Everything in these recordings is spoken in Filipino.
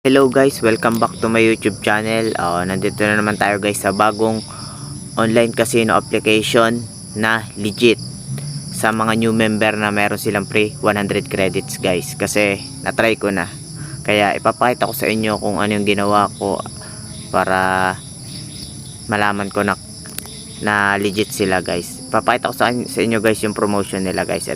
Hello guys, welcome back to my YouTube channel. Nandito na naman tayo guys sa bagong online casino application na legit sa mga new member na meron silang free 100 credits guys. Kasi na-try ko na. Kaya ipapakita ko sa inyo kung ano yung ginawa ko para malaman ko na legit sila guys. Ipapakita ko sa inyo guys yung promotion nila guys.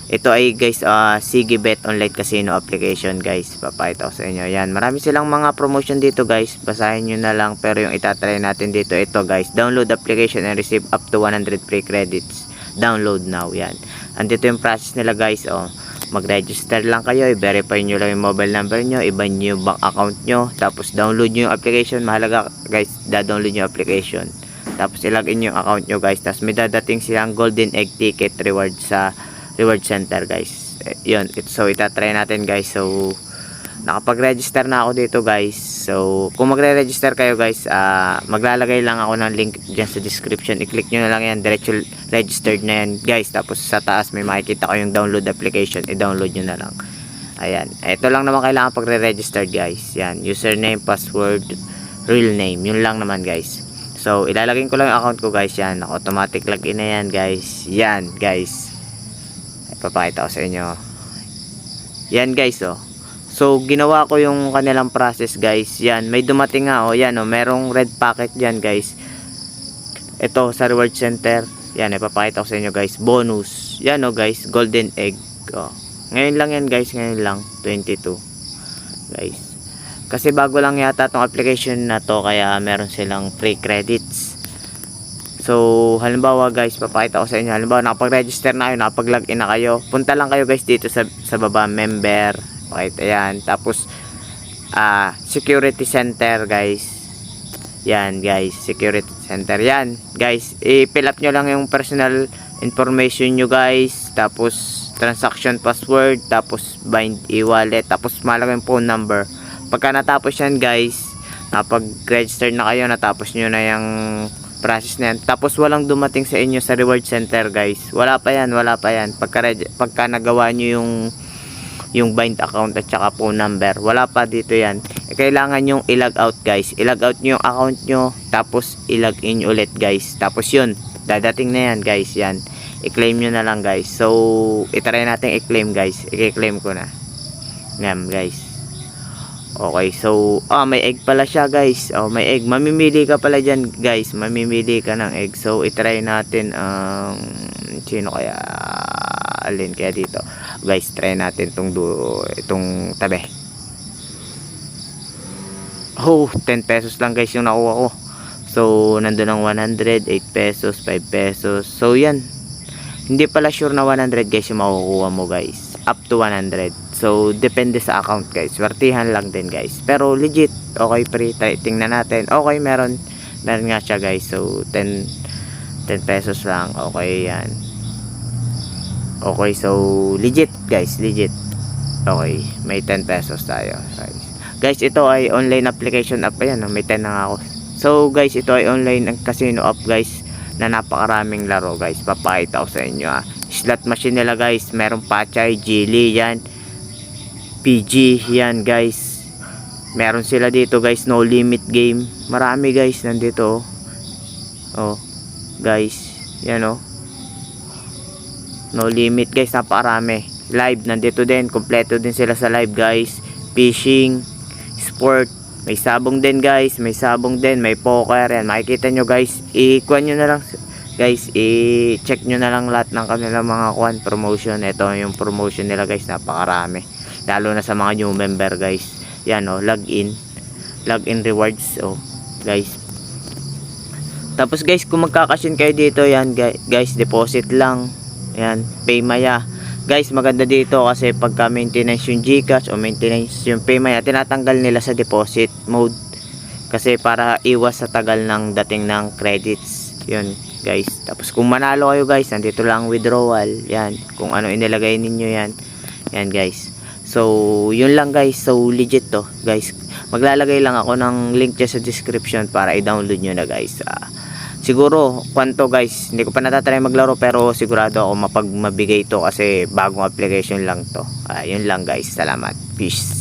Ito ay guys Sigibet online casino application guys. Papakita ko sa inyo. Yan, marami silang mga promotion dito guys. Basahin nyo na lang. Pero yung itatry natin dito, ito guys. Download application and receive up to 100 free credits. Download now. Yan. Andito yung process nila guys. Mag-register lang kayo. I-verify nyo lang yung mobile number nyo. Iba nyo yung bank account nyo. Tapos download nyo yung application. Mahalaga guys, da-download nyo yung application. Tapos ilagin yung account nyo guys. Tapos may dadating silang golden egg ticket reward sa reward center guys. Yun, so itatry natin guys. So nakapag-register na ako dito guys. So kung magre-register kayo guys, maglalagay lang ako ng link dyan sa description. I-click nyo na lang yan, diretso registered na yan guys. Tapos sa taas may makikita ko yung download application. I-download nyo na lang. Ayan, ito lang naman kailangan pagre-register guys. Yan, username, password, real name, yun lang naman guys. So ilalagay ko lang yung account ko guys. Yan, automatic login na yan guys. Yan guys, papakita ko sa inyo. Yan guys So ginawa ko yung kanilang process guys. Yan, may dumating nga yan merong red packet diyan guys. Ito sa reward center. Yan, ipapakita ko sa inyo guys. Bonus. Yan guys, golden egg. Ngayon lang yan guys, ngayon lang 22 guys. Kasi bago lang yata tong application na to, kaya meron silang free credits. So, halimbawa guys, papakita ko sa inyo. Halimbawa, nakapag-register na kayo, nakapag-login na kayo. Punta lang kayo guys dito sa baba, member. Pakita yan. Tapos, security center guys. Yan guys, security center. Yan guys, i-fill up nyo lang yung personal information nyo guys. Tapos, transaction password. Tapos, bind e-wallet. Tapos, malagay yung phone number. Pagka natapos yan guys, nakapag-register na kayo, natapos nyo na yung process na yan. Tapos walang dumating sa inyo sa reward center guys. Wala pa yan. Pagka nagawa nyo yung bind account at saka phone number, wala pa dito yan. Kailangan yung i-log out guys. I-log out nyo yung account nyo, tapos i-log in ulit guys. Tapos yun, dadating na yan guys. Yan, i-claim nyo na lang guys. So itry natin i-claim guys. I-claim ko na. Yan guys. Okay, so may egg pala siya guys. May egg. Mamimili ka pala dyan guys. Mamimili ka ng egg. So itry natin sino kaya, alin kaya dito guys. Try natin itong tabi. 10 pesos lang guys yung nakuha ko. So nandun ang 100, 8 pesos, 5 pesos. So yan, hindi pala sure na 100 guys yung makukuha mo guys. Up to 100. So depende sa account guys. Swertihan lang din guys. Pero legit. Okay, free. Tingnan natin. Okay, meron nga siya guys. So 10 pesos lang. Okay, yan. Okay, so legit guys. Legit. Okay, may 10 pesos tayo guys. Ito ay online application app. Ayan, may 10 na nga ako. So guys, ito ay online casino app guys, na napakaraming laro guys. Papakita ko sa inyo slot machine nila guys. Merong Pachay, Gili, yan, PG, yan guys. Meron sila dito guys, no limit game. Marami guys nandito. Guys, yan no limit guys, napakarami. Live nandito din, kompleto din sila sa live guys. Fishing, sport, may sabong din guys, may poker. Yan, makikita nyo guys. I-kuhan nyo na lang guys, i-check nyo na lang lahat ng kanilang mga promotion. Ito yung promotion nila guys, napakarami, lalo na sa mga new member guys. Yan login rewards guys. Tapos guys, kung magkakasyon kayo dito, yan guys, deposit lang. Yan, Paymaya guys. Maganda dito kasi pagka maintenance yung GCash o maintenance yung Paymaya, tinatanggal nila sa deposit mode kasi para iwas sa tagal ng dating ng credits. Yun guys. Tapos kung manalo kayo guys, nandito lang withdrawal. Yan, kung ano inilagay ninyo yan. Yan guys. So yun lang guys. So legit to guys. Maglalagay lang ako ng link dyan sa description para i-download nyo na guys. Siguro kwanto guys, hindi ko pa natatry maglaro, pero sigurado ako mabigay ito kasi bagong application lang to. Yun lang guys. Salamat. Peace.